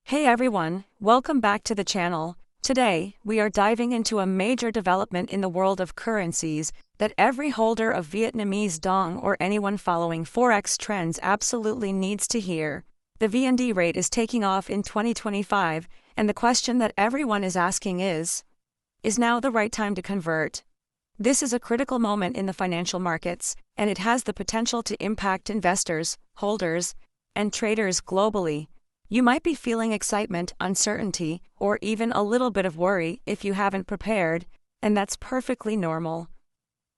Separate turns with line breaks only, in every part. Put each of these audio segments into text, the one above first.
Hey everyone, welcome back to the channel. Today, we are diving into a major development in the world of currencies that every holder of Vietnamese dong or anyone following Forex trends absolutely needs to hear. The VND rate is taking off in 2025, and the question that everyone is asking is now the right time to convert? This is a critical moment in the financial markets, and it has the potential to impact investors, holders, and traders globally. You might be feeling excitement, uncertainty, or even a little bit of worry if you haven't prepared, and that's perfectly normal.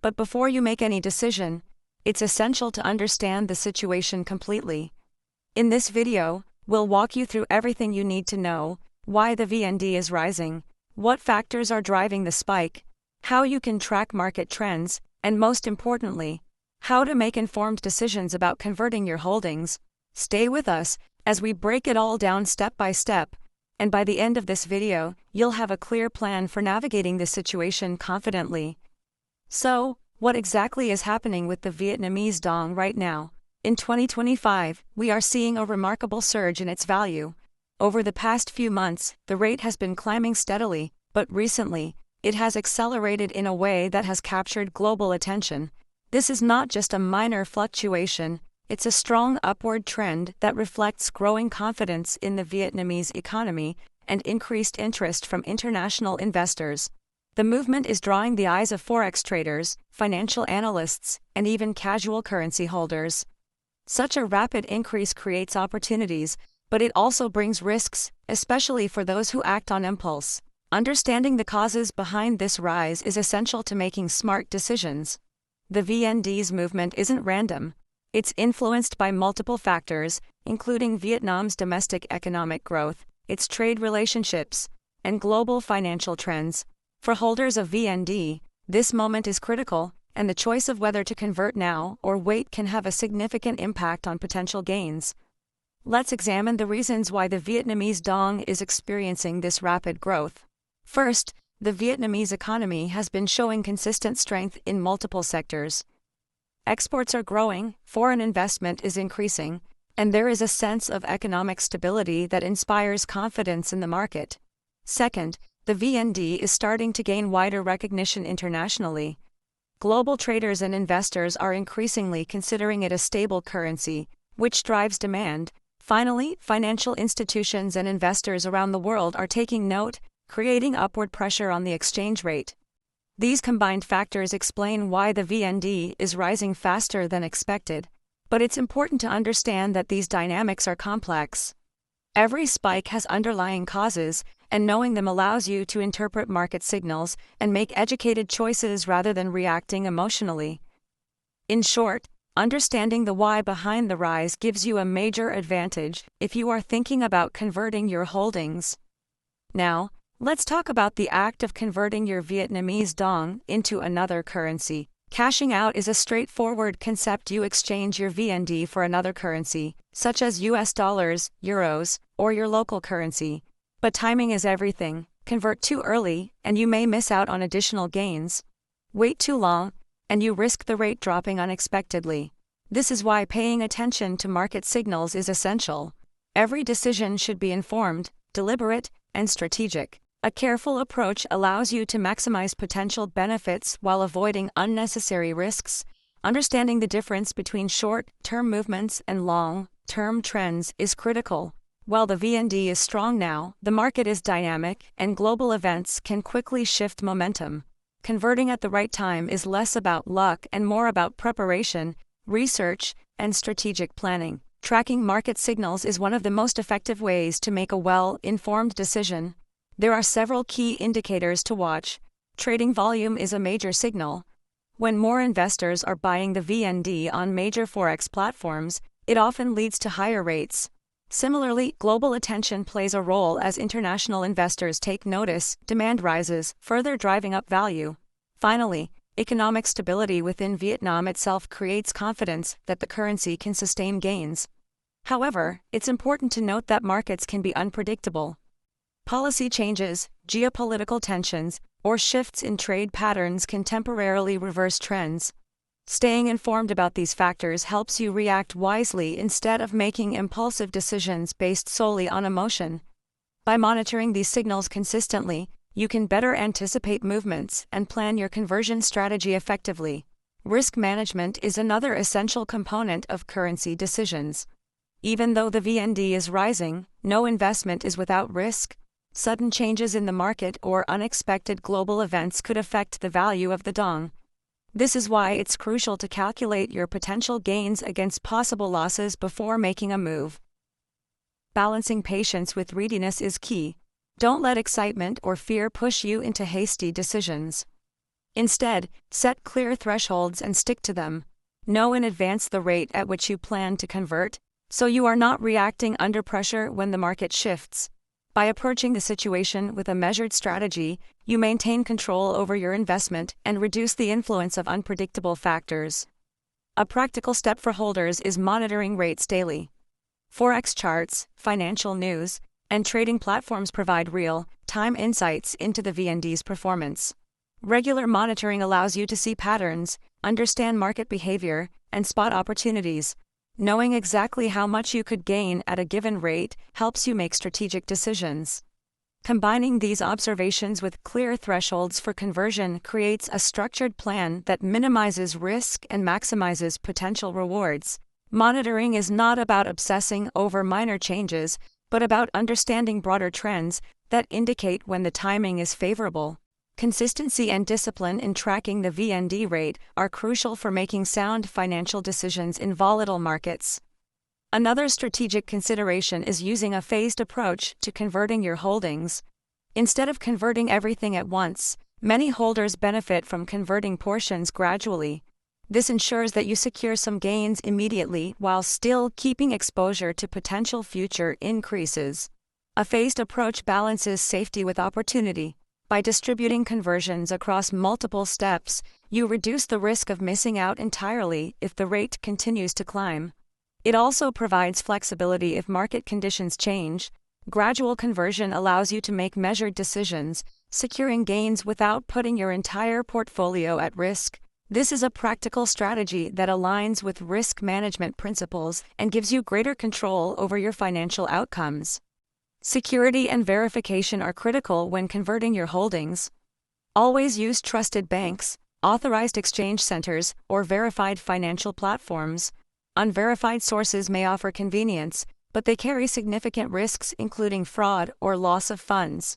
But before you make any decision, it's essential to understand the situation completely. In this video, we'll walk you through everything you need to know: why the VND is rising, what factors are driving the spike, how you can track market trends, and most importantly, how to make informed decisions about converting your holdings. Stay with us as we break it all down step by step, and by the end of this video, you'll have a clear plan for navigating this situation confidently. So, what exactly is happening with the Vietnamese dong right now? In 2025, we are seeing a remarkable surge in its value. Over the past few months, the rate has been climbing steadily, but recently, it has accelerated in a way that has captured global attention. This is not just a minor fluctuation. It's a strong upward trend that reflects growing confidence in the Vietnamese economy and increased interest from international investors. The movement is drawing the eyes of Forex traders, financial analysts, and even casual currency holders. Such a rapid increase creates opportunities, but it also brings risks, especially for those who act on impulse. Understanding the causes behind this rise is essential to making smart decisions. The VND's movement isn't random. It's influenced by multiple factors, including Vietnam's domestic economic growth, its trade relationships, and global financial trends. For holders of VND, this moment is critical, and the choice of whether to convert now or wait can have a significant impact on potential gains. Let's examine the reasons why the Vietnamese dong is experiencing this rapid growth. First, the Vietnamese economy has been showing consistent strength in multiple sectors. Exports are growing, foreign investment is increasing, and there is a sense of economic stability that inspires confidence in the market. Second, the VND is starting to gain wider recognition internationally. Global traders and investors are increasingly considering it a stable currency, which drives demand. Finally, financial institutions and investors around the world are taking note, creating upward pressure on the exchange rate. These combined factors explain why the VND is rising faster than expected, but it's important to understand that these dynamics are complex. Every spike has underlying causes, and knowing them allows you to interpret market signals and make educated choices rather than reacting emotionally. In short, understanding the why behind the rise gives you a major advantage if you are thinking about converting your holdings. Now, let's talk about the act of converting your Vietnamese dong into another currency. Cashing out is a straightforward concept. You exchange your VND for another currency, such as US dollars, euros, or your local currency. But timing is everything. Convert too early, and you may miss out on additional gains. Wait too long, and you risk the rate dropping unexpectedly. This is why paying attention to market signals is essential. Every decision should be informed, deliberate, and strategic. A careful approach allows you to maximize potential benefits while avoiding unnecessary risks. Understanding the difference between short-term movements and long-term trends is critical. While the VND is strong now, the market is dynamic, and global events can quickly shift momentum. Converting at the right time is less about luck and more about preparation, research, and strategic planning. Tracking market signals is one of the most effective ways to make a well-informed decision. There are several key indicators to watch. Trading volume is a major signal. When more investors are buying the VND on major Forex platforms, it often leads to higher rates. Similarly, global attention plays a role as international investors take notice. Demand rises, further driving up value. Finally, economic stability within Vietnam itself creates confidence that the currency can sustain gains. However, it's important to note that markets can be unpredictable. Policy changes, geopolitical tensions, or shifts in trade patterns can temporarily reverse trends. Staying informed about these factors helps you react wisely instead of making impulsive decisions based solely on emotion. By monitoring these signals consistently, you can better anticipate movements and plan your conversion strategy effectively. Risk management is another essential component of currency decisions. Even though the VND is rising, no investment is without risk. Sudden changes in the market or unexpected global events could affect the value of the dong. This is why it's crucial to calculate your potential gains against possible losses before making a move. Balancing patience with readiness is key. Don't let excitement or fear push you into hasty decisions. Instead, set clear thresholds and stick to them. Know in advance the rate at which you plan to convert, so you are not reacting under pressure when the market shifts. By approaching the situation with a measured strategy, you maintain control over your investment and reduce the influence of unpredictable factors. A practical step for holders is monitoring rates daily. Forex charts, financial news, and trading platforms provide real-time insights into the VND's performance. Regular monitoring allows you to see patterns, understand market behavior, and spot opportunities. Knowing exactly how much you could gain at a given rate helps you make strategic decisions. Combining these observations with clear thresholds for conversion creates a structured plan that minimizes risk and maximizes potential rewards. Monitoring is not about obsessing over minor changes, but about understanding broader trends that indicate when the timing is favorable. Consistency and discipline in tracking the VND rate are crucial for making sound financial decisions in volatile markets. Another strategic consideration is using a phased approach to converting your holdings. Instead of converting everything at once, many holders benefit from converting portions gradually. This ensures that you secure some gains immediately while still keeping exposure to potential future increases. A phased approach balances safety with opportunity. By distributing conversions across multiple steps, you reduce the risk of missing out entirely if the rate continues to climb. It also provides flexibility if market conditions change. Gradual conversion allows you to make measured decisions, securing gains without putting your entire portfolio at risk. This is a practical strategy that aligns with risk management principles and gives you greater control over your financial outcomes. Security and verification are critical when converting your holdings. Always use trusted banks, authorized exchange centers, or verified financial platforms. Unverified sources may offer convenience, but they carry significant risks including fraud or loss of funds.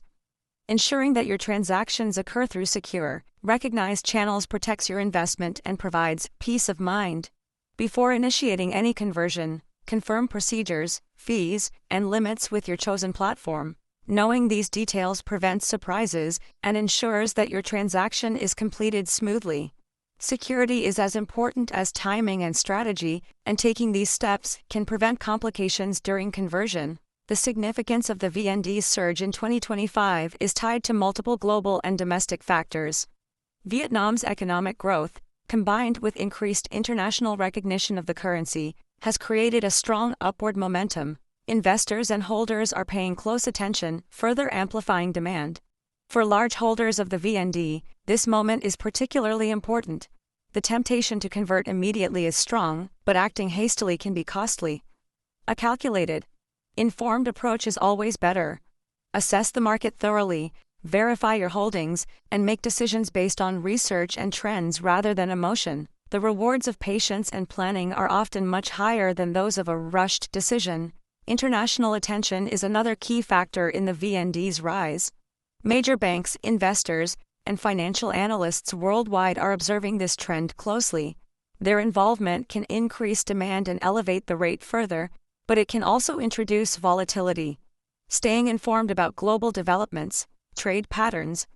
Ensuring that your transactions occur through secure, recognized channels protects your investment and provides peace of mind. Before initiating any conversion, confirm procedures, fees, and limits with your chosen platform. Knowing these details prevents surprises and ensures that your transaction is completed smoothly. Security is as important as timing and strategy, and taking these steps can prevent complications during conversion. The significance of the VND's surge in 2025 is tied to multiple global and domestic factors. Vietnam's economic growth, combined with increased international recognition of the currency, has created a strong upward momentum. Investors and holders are paying close attention, further amplifying demand. For large holders of the VND, this moment is particularly important. The temptation to convert immediately is strong, but acting hastily can be costly. A calculated, informed approach is always better. Assess the market thoroughly, verify your holdings, and make decisions based on research and trends rather than emotion. The rewards of patience and planning are often much higher than those of a rushed decision. International attention is another key factor in the VND's rise. Major banks, investors, and financial analysts worldwide are observing this trend closely. Their involvement can increase demand and elevate the rate further, but it can also introduce volatility. Staying informed about global developments, trade patterns,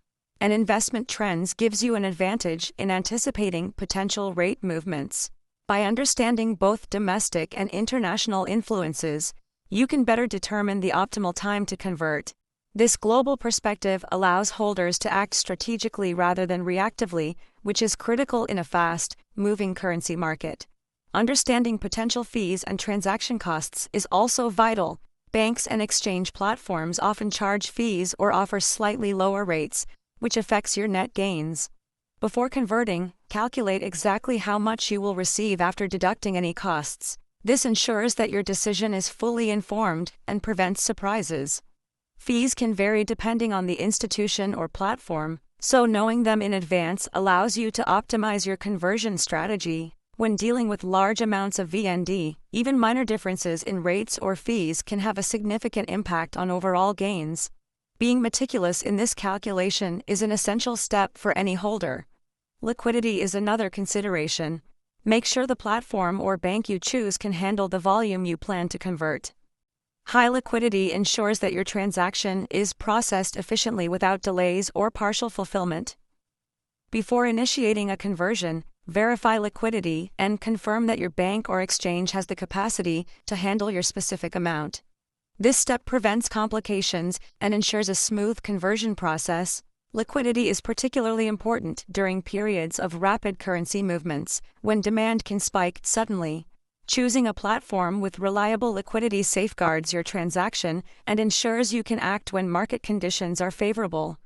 and investment trends gives you an advantage in anticipating potential rate movements. By understanding both domestic and international influences, you can better determine the optimal time to convert. This global perspective allows holders to act strategically rather than reactively, which is critical in a fast-moving currency market. Understanding potential fees and transaction costs is also vital. Banks and exchange platforms often charge fees or offer slightly lower rates, which affects your net gains. Before converting, calculate exactly how much you will receive after deducting any costs. This ensures that your decision is fully informed and prevents surprises. Fees can vary depending on the institution or platform, so knowing them in advance allows you to optimize your conversion strategy. When dealing with large amounts of VND, even minor differences in rates or fees can have a significant impact on overall gains. Being meticulous in this calculation is an essential step for any holder. Liquidity is another consideration. Make sure the platform or bank you choose can handle the volume you plan to convert. High liquidity ensures that your transaction is processed efficiently without delays or partial fulfillment. Before initiating a conversion, verify liquidity and confirm that your bank or exchange has the capacity to handle your specific amount. This step prevents complications and ensures a smooth conversion process. Liquidity is particularly important during periods of rapid currency movements, when demand can spike suddenly. Choosing a platform with reliable liquidity safeguards your transaction and ensures you can act when market conditions are favorable.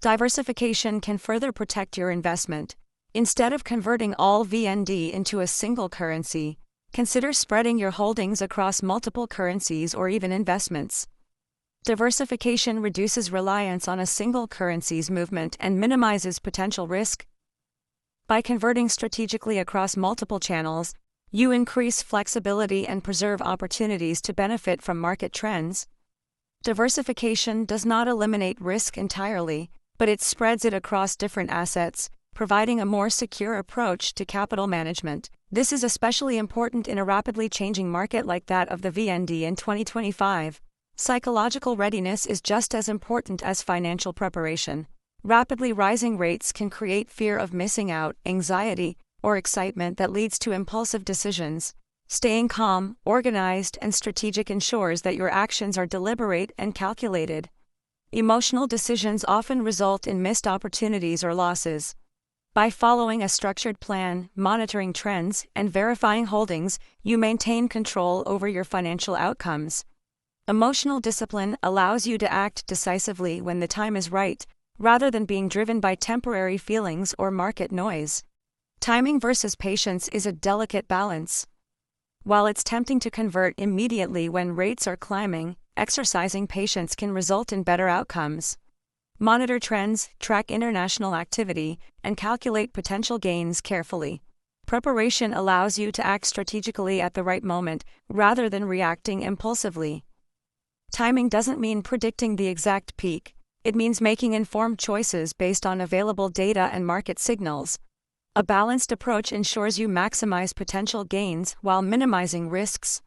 Diversification can further protect your investment. Instead of converting all VND into a single currency, consider spreading your holdings across multiple currencies or even investments. Diversification reduces reliance on a single currency's movement and minimizes potential risk. By converting strategically across multiple channels, you increase flexibility and preserve opportunities to benefit from market trends. Diversification does not eliminate risk entirely, but it spreads it across different assets, providing a more secure approach to capital management. This is especially important in a rapidly changing market like that of the VND in 2025. Psychological readiness is just as important as financial preparation. Rapidly rising rates can create fear of missing out, anxiety, or excitement that leads to impulsive decisions. Staying calm, organized, and strategic ensures that your actions are deliberate and calculated. Emotional decisions often result in missed opportunities or losses. By following a structured plan, monitoring trends, and verifying holdings, you maintain control over your financial outcomes. Emotional discipline allows you to act decisively when the time is right, rather than being driven by temporary feelings or market noise. Timing versus patience is a delicate balance. While it's tempting to convert immediately when rates are climbing, exercising patience can result in better outcomes. Monitor trends, track international activity, and calculate potential gains carefully. Preparation allows you to act strategically at the right moment, rather than reacting impulsively. Timing doesn't mean predicting the exact peak. It means making informed choices based on available data and market signals. A balanced approach ensures you maximize potential gains while minimizing risks.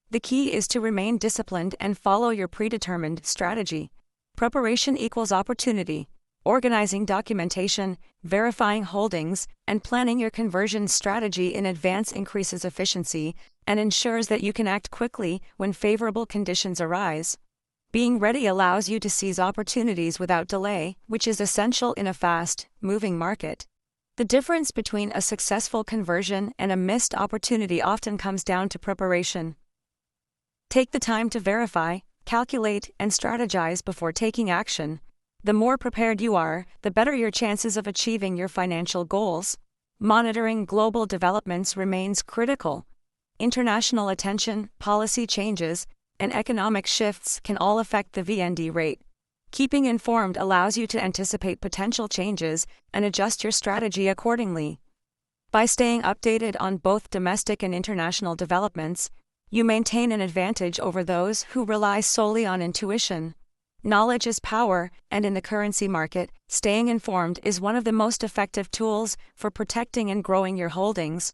The key is to remain disciplined and follow your predetermined strategy. Preparation equals opportunity. Organizing documentation, verifying holdings, and planning your conversion strategy in advance increases efficiency and ensures that you can act quickly when favorable conditions arise. Being ready allows you to seize opportunities without delay, which is essential in a fast-moving market. The difference between a successful conversion and a missed opportunity often comes down to preparation. Take the time to verify, calculate, and strategize before taking action. The more prepared you are, the better your chances of achieving your financial goals. Monitoring global developments remains critical. International attention, policy changes, and economic shifts can all affect the VND rate. Keeping informed allows you to anticipate potential changes and adjust your strategy accordingly. By staying updated on both domestic and international developments, you maintain an advantage over those who rely solely on intuition. Knowledge is power, and in the currency market, staying informed is one of the most effective tools for protecting and growing your holdings.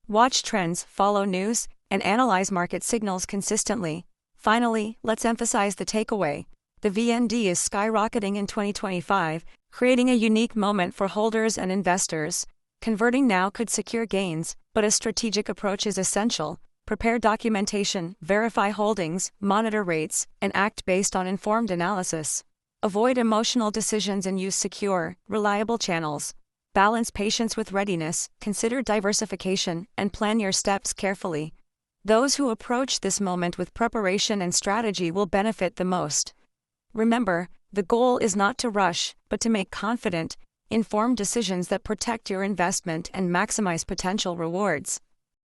Watch trends, follow news, and analyze market signals consistently. Finally, let's emphasize the takeaway. The VND is skyrocketing in 2025, creating a unique moment for holders and investors. Converting now could secure gains, but a strategic approach is essential. Prepare documentation, verify holdings, monitor rates, and act based on informed analysis. Avoid emotional decisions and use secure, reliable channels. Balance patience with readiness, consider diversification, and plan your steps carefully. Those who approach this moment with preparation and strategy will benefit the most. Remember, the goal is not to rush, but to make confident, informed decisions that protect your investment and maximize potential rewards.